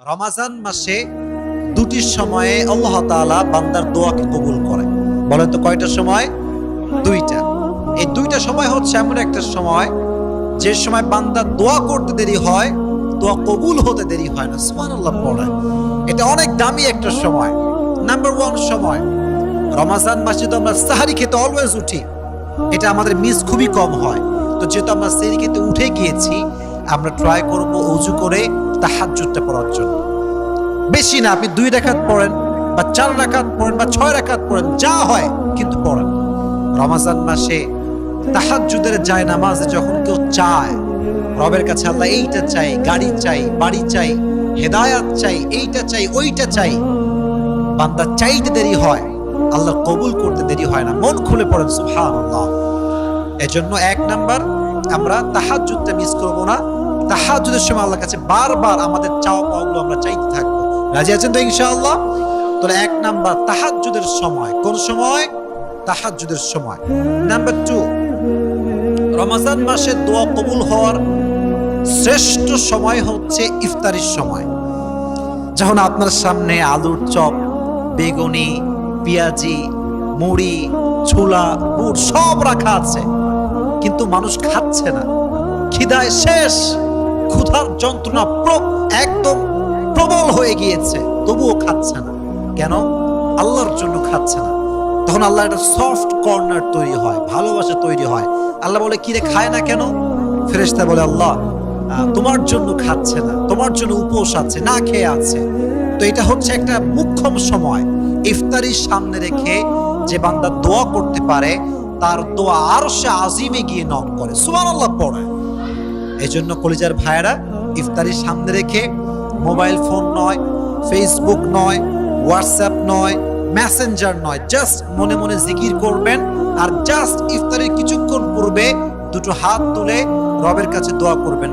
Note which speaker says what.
Speaker 1: রমাজান মাসে দুটি সময়ে আল্লাহ তাআলা বান্দার দোয়াকে কবুল করে। বলেন তো কয়টা সময়? দুইটা। এই দুইটা সময় হচ্ছে এমন একটা সময় যে সময় বান্দা দোয়া করতে দেরি হয়, দোয়া কবুল হতে দেরি হয় না। সুবহানাল্লাহ পড়ে। এটা অনেক দামি একটা সময়। নাম্বার 1 সময় রমাজান মাসে তো আমরা সাহারি খেতে অলওয়েজ উঠি, এটা আমাদের মিস খুবই কম হয়। তো যেহেতু আমরা সাহারি খেতে উঠে গিয়েছি, আমরা ট্রাই করব ওযু করে তাহাজ্জুদটা পড়ার জন্য। বেশি না, আপনি 2 রাকাত পড়েন বা 4 রাকাত পড়েন বা 6 রাকাত পড়েন, যা হয় কিন্তু পড়েন। রমাজান মাসে তাহাজ্জুদের যায় নামাজে যখন কেউ চায় রবের কাছে, আল্লাহ এইটা চাই, গাড়ি চাই, বাড়ি চাই, হেদায়াত চাই, এইটা চাই, ওইটা চাই, বান্দা চাইতে দেরি হয়, আল্লাহ কবুল করতে দেরি হয় না। মন খুলে পড়েন সুবহানাল্লাহ। এজন্য 1 নাম্বার, আমরা তাহাজ্জুদটা মিস করব না। তাহাজ্জুদের সময় আল্লাহর কাছে বারবার আমাদের চাওয়া পাওয়াগুলো আমরা চাইতে থাকবো। রাজি আছেন তো ইনশাআল্লাহ? তাহলে 1 নাম্বার তাহাজ্জুদের সময়। কোন সময়? তাহাজ্জুদের সময়। নাম্বার 2, রমাজান মাসে দোয়া কবুল হওয়ার শ্রেষ্ঠ সময় হচ্ছে ইফতারির সময়। যখন আপনার সামনে আলুর চপ, বেগুনি, পেঁয়াজি, মুড়ি, ছোলা, বুট সব রাখা আছে, কিন্তু মানুষ খাচ্ছে না, খিদায় শেষ, ক্ষুধার যন্ত্রণা একদম প্রবল হয়ে গিয়েছে, তবুও খাচ্ছে না। কেন? আল্লাহর জন্য খাচ্ছে না। তখন আল্লাহ একটা সফট কর্নার তৈরি হয়, ভালোবাসা তৈরি হয়। আল্লাহ বলে, কিরে খায় না কেন? ফেরেশতা বলে, আল্লাহ তোমার জন্য খাচ্ছে না, তোমার জন্য উপোস আছে, না খেয়ে আছে। তো এটা হচ্ছে একটা মুখ্যম সময়। ইফতারির সামনে রেখে যে বান্দা দোয়া করতে পারে, তার দোয়া আরশে আজিমে গিয়ে নক করে, সুবহানাল্লাহ পড়ে। এই জন্য কলিজার ভাইয়েরা, ইফতারির সামনে রেখে মোবাইল ফোন নয়, ফেসবুক নয়, হোয়াটসঅ্যাপ নয়, মেসেঞ্জার নয়, জাস্ট মনে মনে জিকির করবেন। আর জাস্ট ইফতারির কিছুক্ষণ পূর্বে 2 হাত তুলে রবের কাছে দোয়া করবেন।